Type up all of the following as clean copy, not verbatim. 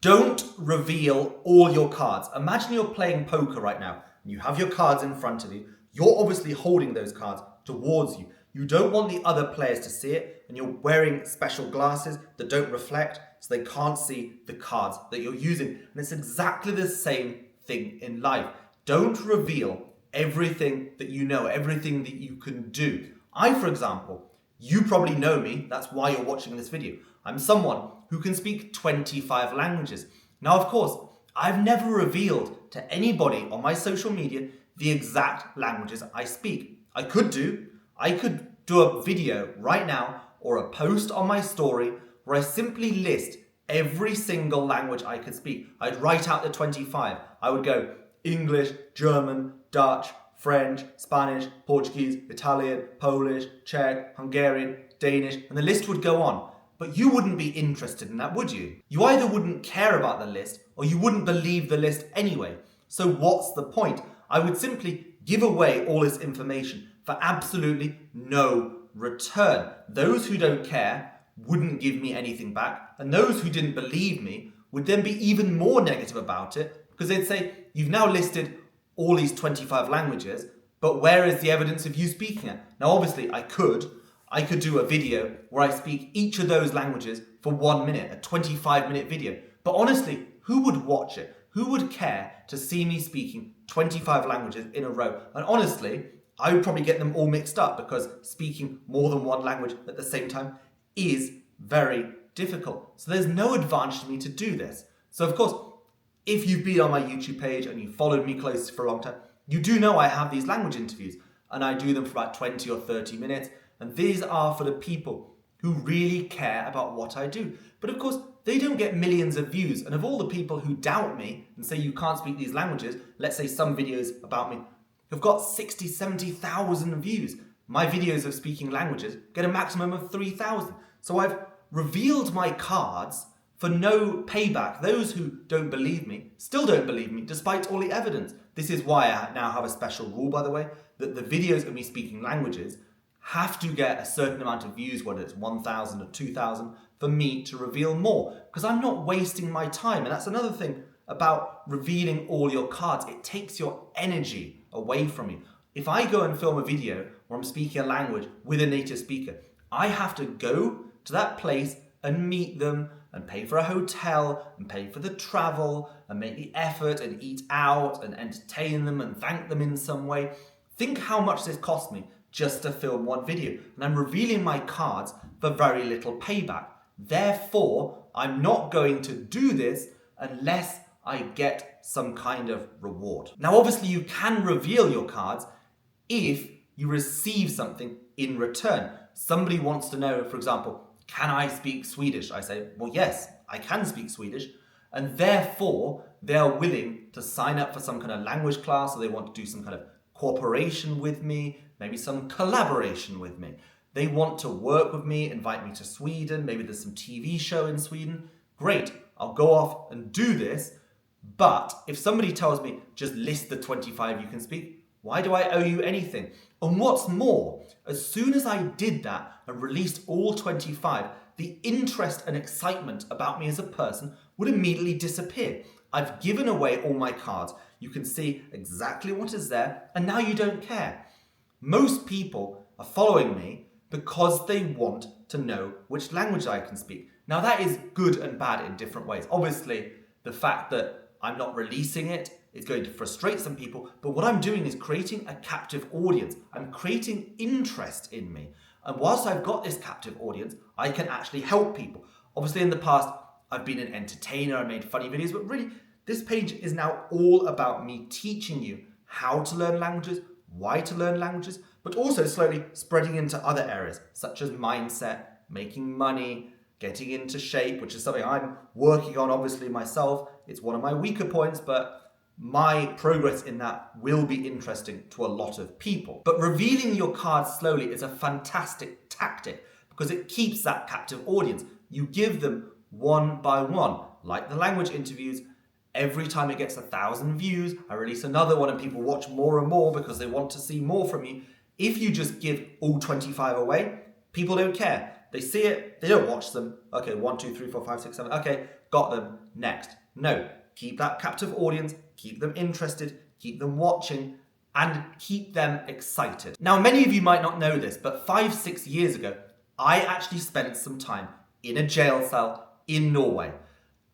Don't reveal all your cards. Imagine you're playing poker right now and you have your cards in front of you. You're obviously holding those cards towards you. You don't want the other players to see it, and you're wearing special glasses that don't reflect so they can't see the cards that you're using. And it's exactly the same thing in life. Don't reveal everything that you know, everything that you can do. For example, you probably know me, that's why you're watching this video. I'm someone who can speak 25 languages. Now, of course, I've never revealed to anybody on my social media the exact languages I speak. I could do a video right now or a post on my story where I simply list every single language I could speak. I'd write out the 25. I would go English, German, Dutch, French, Spanish, Portuguese, Italian, Polish, Czech, Hungarian, Danish, and the list would go on. But you wouldn't be interested in that, would you? You either wouldn't care about the list or you wouldn't believe the list anyway. So what's the point? I would simply give away all this information for absolutely no return. Those who don't care wouldn't give me anything back, and those who didn't believe me would then be even more negative about it because they'd say, you've now listed all these 25 languages, but where is the evidence of you speaking it? Now, obviously, I could do a video where I speak each of those languages for 1 minute, a 25-minute video. But honestly, who would watch it? Who would care to see me speaking 25 languages in a row? And honestly, I would probably get them all mixed up because speaking more than one language at the same time is very difficult. So there's no advantage to me to do this. So of course, if you've been on my YouTube page and you've followed me closely for a long time, you do know I have these language interviews and I do them for about 20 or 30 minutes. And these are for the people who really care about what I do. But of course, they don't get millions of views. And of all the people who doubt me and say you can't speak these languages, let's say some videos about me have got 60, 70,000 views. My videos of speaking languages get a maximum of 3,000. So I've revealed my cards for no payback. Those who don't believe me still don't believe me despite all the evidence. This is why I now have a special rule, by the way, that the videos of me speaking languages have to get a certain amount of views, whether it's 1,000 or 2,000, for me to reveal more, because I'm not wasting my time. And that's another thing about revealing all your cards. It takes your energy away from you. If I go and film a video where I'm speaking a language with a native speaker, I have to go to that place and meet them and pay for a hotel and pay for the travel and make the effort and eat out and entertain them and thank them in some way. Think how much this cost me just to film one video. And I'm revealing my cards for very little payback. Therefore, I'm not going to do this unless I get some kind of reward. Now, obviously, you can reveal your cards if you receive something in return. Somebody wants to know, for example, can I speak Swedish? I say, well, yes, I can speak Swedish. And therefore, they are willing to sign up for some kind of language class, or they want to do some kind of cooperation with me, maybe some collaboration with me. They want to work with me, invite me to Sweden, maybe there's some TV show in Sweden. Great, I'll go off and do this. But if somebody tells me, just list the 25 you can speak, why do I owe you anything? And what's more, as soon as I did that and released all 25, the interest and excitement about me as a person would immediately disappear. I've given away all my cards. You can see exactly what is there, and now you don't care. Most people are following me because they want to know which language I can speak. Now that is good and bad in different ways. Obviously, the fact that I'm not releasing it is going to frustrate some people, but what I'm doing is creating a captive audience. I'm creating interest in me. And whilst I've got this captive audience, I can actually help people. Obviously, in the past, I've been an entertainer, I made funny videos, but really, this page is now all about me teaching you how to learn languages, why to learn languages, but also slowly spreading into other areas, such as mindset, making money, getting into shape, which is something I'm working on, obviously, myself. It's one of my weaker points, but my progress in that will be interesting to a lot of people. But revealing your cards slowly is a fantastic tactic because it keeps that captive audience. You give them one by one, like the language interviews. Every time it gets 1,000 views, I release another one and people watch more and more because they want to see more from you. If you just give all 25 away, people don't care. They see it, they don't watch them. Okay, 1, 2, 3, 4, 5, 6, 7. Okay, got them. next. No, keep that captive audience, keep them interested, keep them watching, and keep them excited. Now, many of you might not know this, but 5-6 years ago, I actually spent some time in a jail cell in Norway.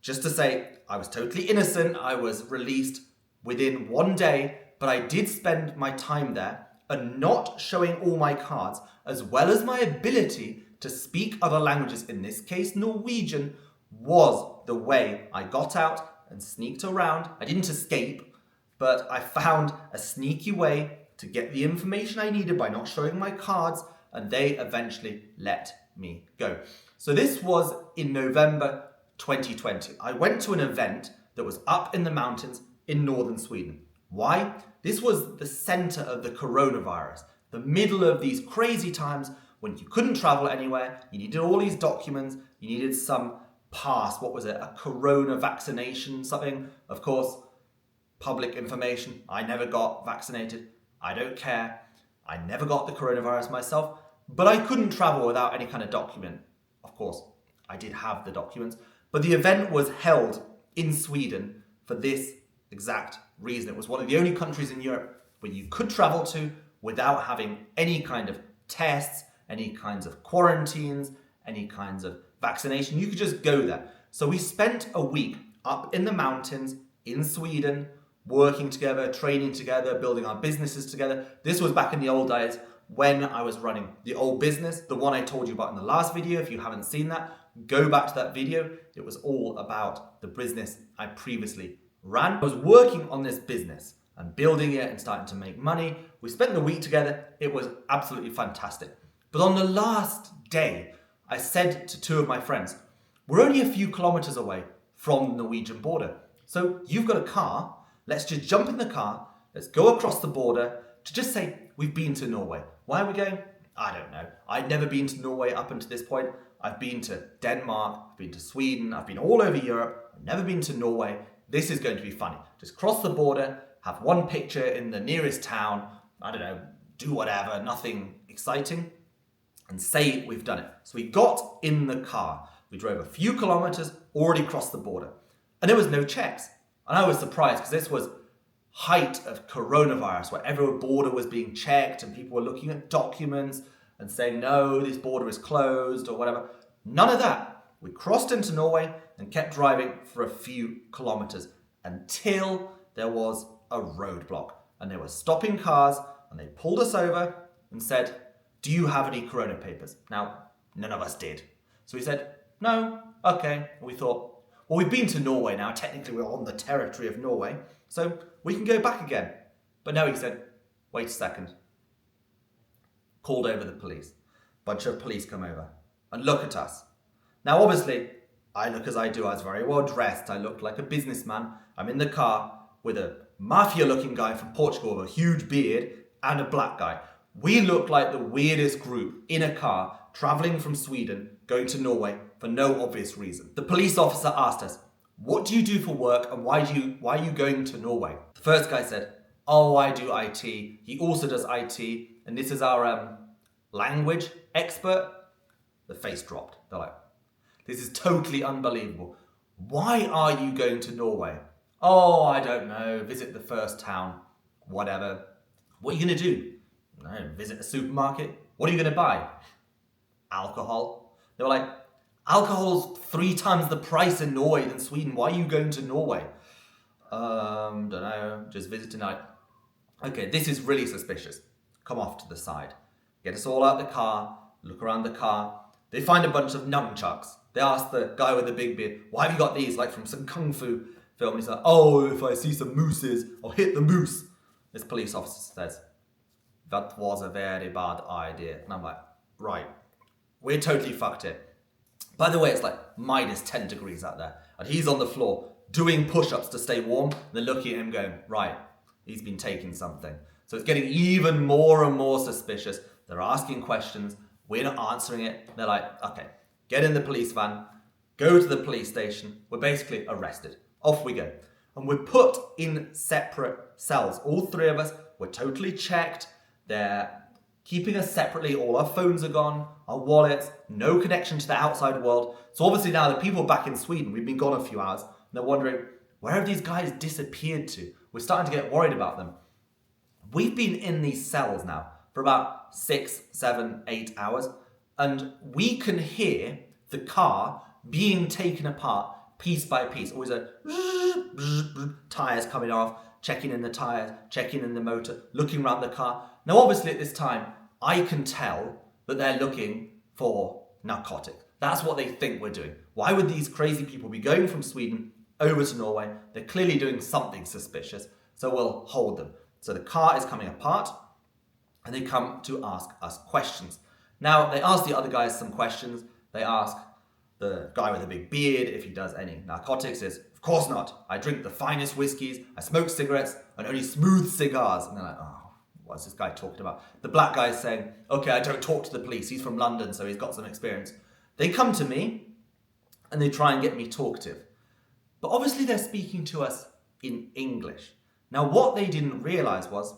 Just to say, I was totally innocent. I was released within 1 day, but I did spend my time there and not showing all my cards, as well as my ability to speak other languages, in this case Norwegian, was the way I got out and sneaked around. I didn't escape, but I found a sneaky way to get the information I needed by not showing my cards, and they eventually let me go. So this was in November 2020. I went to an event that was up in the mountains in northern Sweden. Why? This was the center of the coronavirus, the middle of these crazy times when you couldn't travel anywhere, you needed all these documents, you needed some pass, what was it, a corona vaccination, something. Of course, public information, I never got vaccinated, I don't care, I never got the coronavirus myself, but I couldn't travel without any kind of document. Of course, I did have the documents, but the event was held in Sweden for this exact reason. It was one of the only countries in Europe where you could travel to without having any kind of tests, any kinds of quarantines, any kinds of vaccination. You could just go there. So we spent a week up in the mountains in Sweden, working together, training together, building our businesses together. This was back in the old days when I was running the old business, the one I told you about in the last video. If you haven't seen that, go back to that video. It was all about the business I previously ran. I was working on this business and building it and starting to make money. We spent the week together. It was absolutely fantastic. But on the last day, I said to two of my friends, we're only a few kilometers away from the Norwegian border. So you've got a car. Let's just jump in the car. Let's go across the border to just say we've been to Norway. Why are we going? I don't know. I'd never been to Norway up until this point. I've been to Denmark, I've been to Sweden, I've been all over Europe. I've never been to Norway. This is going to be funny. Just cross the border, have one picture in the nearest town, I don't know, do whatever, nothing exciting, and say we've done it. So we got in the car. We drove a few kilometers, already crossed the border. And there was no checks. And I was surprised because this was height of coronavirus, where every border was being checked and people were looking at documents and saying, no, this border is closed or whatever. None of that. We crossed into Norway and kept driving for a few kilometers until there was a roadblock. And they were stopping cars and they pulled us over and said, do you have any corona papers? Now, none of us did. So we said, no, okay. And we thought, well, we've been to Norway now. Technically, we're on the territory of Norway, so we can go back again. But no, he said, wait a second. Called over the police. Bunch of police come over and look at us. Now, obviously, I look as I do. I was very well dressed. I looked like a businessman. I'm in the car with a mafia-looking guy from Portugal with a huge beard and a black guy. We looked like the weirdest group in a car traveling from Sweden, going to Norway for no obvious reason. The police officer asked us, what do you do for work and why are you going to Norway? The first guy said, oh, I do IT. He also does IT, and this is our language expert. The face dropped. They're like, this is totally unbelievable. Why are you going to Norway? Oh, I don't know. Visit the first town. Whatever. What are you going to do? No, visit a supermarket. What are you going to buy? Alcohol. They were like, alcohol's 3 times the price in Norway than Sweden. Why are you going to Norway? Don't know. Just visit tonight. Okay, this is really suspicious. Come off to the side. Get us all out the car. Look around the car. They find a bunch of nunchucks. They ask the guy with the big beard, why have you got these? Like from some kung fu film. And he's like, oh, if I see some mooses, I'll hit the moose. This police officer says, that was a very bad idea. And I'm like, right, we're totally fucked here. By the way, it's like minus 10 degrees out there. And he's on the floor doing push-ups to stay warm. And they're looking at him going, right, he's been taking something. So it's getting even more and more suspicious. They're asking questions. We're not answering it. They're like, okay, get in the police van, go to the police station. We're basically arrested. Off we go. And we're put in separate cells. All 3 of us were totally checked. They're keeping us separately. All our phones are gone, our wallets, no connection to the outside world. So obviously now the people back in Sweden, we've been gone a few hours, they're wondering, where have these guys disappeared to? We're starting to get worried about them. We've been in these cells now for about 6, 7, 8 hours, and we can hear the car being taken apart piece by piece. Always a tires coming off, checking in the tires, checking in the motor, looking around the car. Now, obviously at this time, I can tell that they're looking for narcotics. That's what they think we're doing. Why would these crazy people be going from Sweden over to Norway? They're clearly doing something suspicious, so we'll hold them. So the car is coming apart, and they come to ask us questions. Now, they ask the other guys some questions. They ask the guy with the big beard if he does any narcotics. He says, of course not. I drink the finest whiskies, I smoke cigarettes, and only smooth cigars. And they're like, oh, what's this guy talking about? The black guy's saying, okay, I don't talk to the police. He's from London, so he's got some experience. They come to me, and they try and get me talkative. But obviously they're speaking to us in English. Now, what they didn't realize was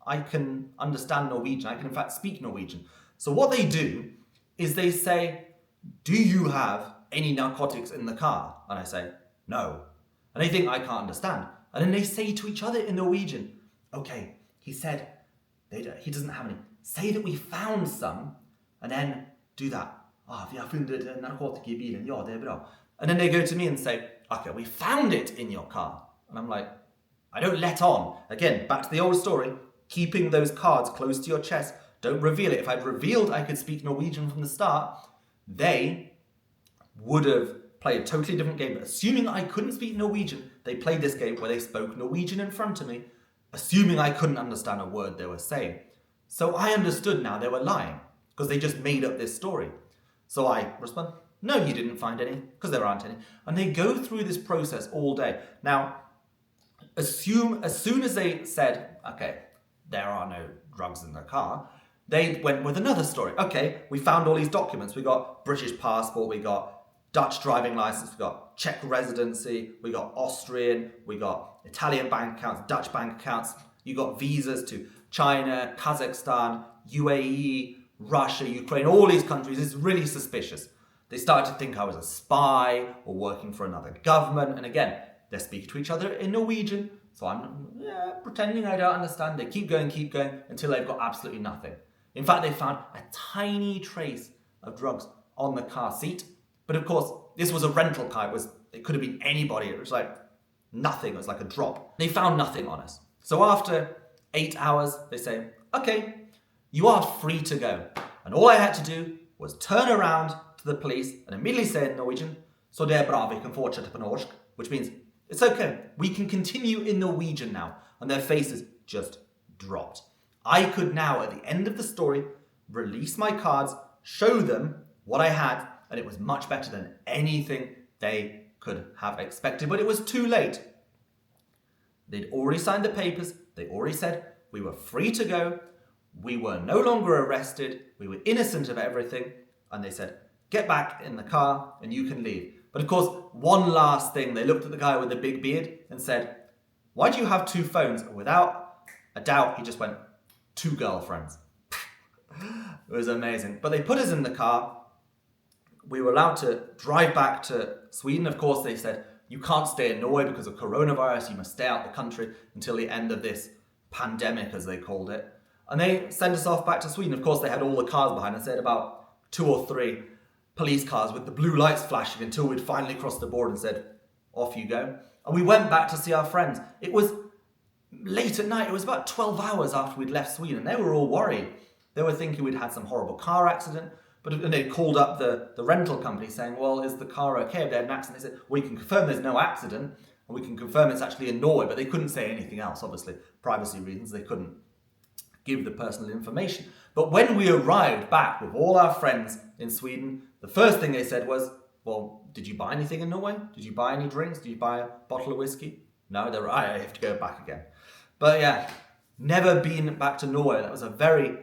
I can understand Norwegian. I can, in fact, speak Norwegian. So what they do is they say, do you have any narcotics in the car? And I say, no. And they think I can't understand. And then they say to each other in Norwegian, okay, he said he doesn't have any. Say that we found some, and then do that. Vi har funnit narkotika i bilen. Ja, det är bra. And then they go to me and say, okay, we found it in your car. And I'm like, I don't let on. Again, back to the old story, keeping those cards close to your chest. Don't reveal it. If I'd revealed I could speak Norwegian from the start, they would have played a totally different game. But assuming I couldn't speak Norwegian, they played this game where they spoke Norwegian in front of me, assuming I couldn't understand a word they were saying. So I understood now they were lying, because they just made up this story. So I respond, no, you didn't find any, because there aren't any. And they go through this process all day. Now, as soon as they said, okay, there are no drugs in the car, they went with another story. Okay, we found all these documents. We got British passport, we got Dutch driving license, we got Czech residency, we got Austrian, we got Italian bank accounts, Dutch bank accounts. You got visas to China, Kazakhstan, UAE, Russia, Ukraine, all these countries. It's really suspicious. They started to think I was a spy or working for another government. And again, they're speaking to each other in Norwegian. So I'm pretending I don't understand. They keep going until they've got absolutely nothing. In fact, they found a tiny trace of drugs on the car seat. But of course, this was a rental car. It could have been anybody. It was like nothing. It was like a drop. They found nothing on us. So after 8 hours, they say, okay, you are free to go. And all I had to do was turn around to the police and immediately say in Norwegian, så det är bra, vi kan fortsätta på norsk, which means, it's okay, we can continue in Norwegian now. And their faces just dropped. I could now, at the end of the story, release my cards, show them what I had, and it was much better than anything they could have expected. But it was too late. They'd already signed the papers. They already said we were free to go. We were no longer arrested. We were innocent of everything. And they said, get back in the car and you can leave. But of course, one last thing. They looked at the guy with the big beard and said, why do you have 2 phones? And without a doubt, he just went, 2 girlfriends. It was amazing. But they put us in the car. We were allowed to drive back to Sweden. Of course, they said, you can't stay in Norway because of coronavirus. You must stay out the country until the end of this pandemic, as they called it. And they sent us off back to Sweden. Of course, they had all the cars behind us. They had about 2 or 3 police cars with the blue lights flashing until we'd finally crossed the border and said, off you go. And we went back to see our friends. It was late at night. It was about 12 hours after we'd left Sweden. They were all worried. They were thinking we'd had some horrible car accident. And they called up the rental company saying, well, is the car okay if they had an accident? They said, well, we can confirm there's no accident. And we can confirm it's actually in Norway. But they couldn't say anything else, obviously. Privacy reasons, they couldn't give the personal information. But when we arrived back with all our friends in Sweden, the first thing they said was, well, did you buy anything in Norway? Did you buy any drinks? Did you buy a bottle of whiskey? No, they were, I have to go back again. But yeah, never been back to Norway. That was a very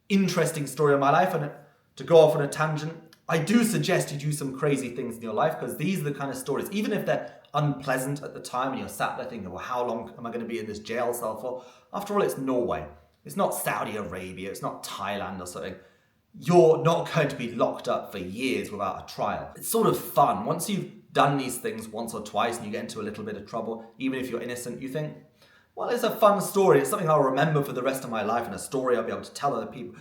interesting story of my life. And to go off on a tangent, I do suggest you do some crazy things in your life, because these are the kind of stories, even if they're unpleasant at the time and you're sat there thinking, well, how long am I going to be in this jail cell for? After all, it's Norway. It's not Saudi Arabia. It's not Thailand or something. You're not going to be locked up for years without a trial. It's sort of fun. Once you've done these things once or twice and you get into a little bit of trouble, even if you're innocent, you think, well, it's a fun story. It's something I'll remember for the rest of my life and a story I'll be able to tell other people.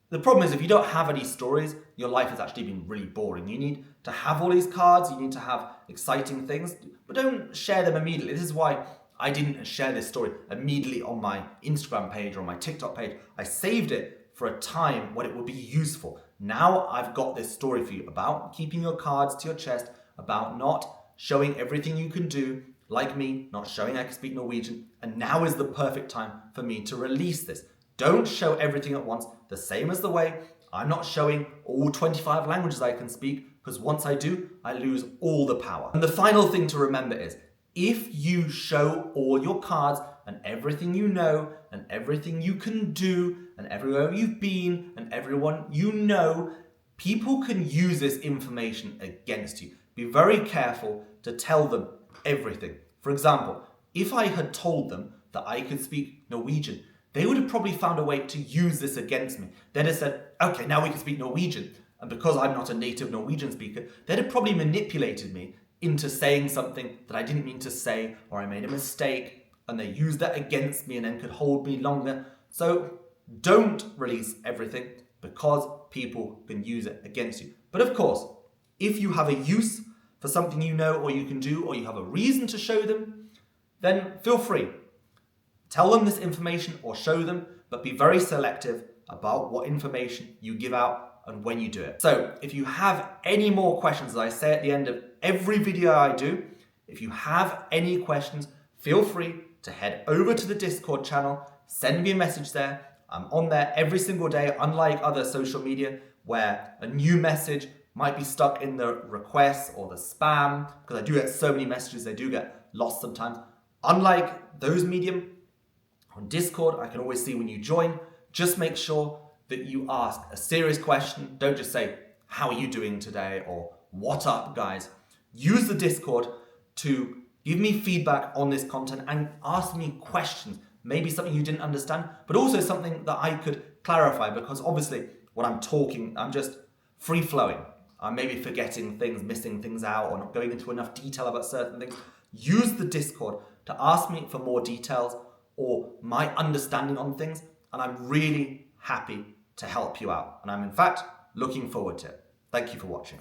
The problem is if you don't have any stories, your life has actually been really boring. You need to have all these cards, you need to have exciting things, but don't share them immediately. This is why I didn't share this story immediately on my Instagram page or my TikTok page. I saved it for a time when it would be useful. Now I've got this story for you about keeping your cards to your chest, about not showing everything you can do, like me, not showing I can speak Norwegian, and now is the perfect time for me to release this. Don't show everything at once, the same as the way I'm not showing all 25 languages I can speak, because once I do, I lose all the power. And the final thing to remember is, if you show all your cards and everything you know and everything you can do and everywhere you've been and everyone you know, people can use this information against you. Be very careful to tell them everything. For example, if I had told them that I could speak Norwegian, they would have probably found a way to use this against me. They'd have said, okay, now we can speak Norwegian. And because I'm not a native Norwegian speaker, they'd have probably manipulated me into saying something that I didn't mean to say, or I made a mistake, and they used that against me and then could hold me longer. So don't release everything because people can use it against you. But of course, if you have a use for something you know or you can do, or you have a reason to show them, then feel free. Tell them this information or show them, but be very selective about what information you give out and when you do it. So if you have any more questions, as I say at the end of every video I do, if you have any questions, feel free to head over to the Discord channel, send me a message there. I'm on there every single day, unlike other social media where a new message might be stuck in the requests or the spam, because I do get so many messages, they do get lost sometimes. Unlike those medium, on Discord, I can always see when you join. Just make sure that you ask a serious question. Don't just say, how are you doing today? Or what up, guys? Use the Discord to give me feedback on this content and ask me questions. Maybe something you didn't understand, but also something that I could clarify, because obviously when I'm talking, I'm just free flowing. I'm maybe forgetting things, missing things out, or not going into enough detail about certain things. Use the Discord to ask me for more details or my understanding on things, and I'm really happy to help you out. And I'm in fact looking forward to it. Thank you for watching.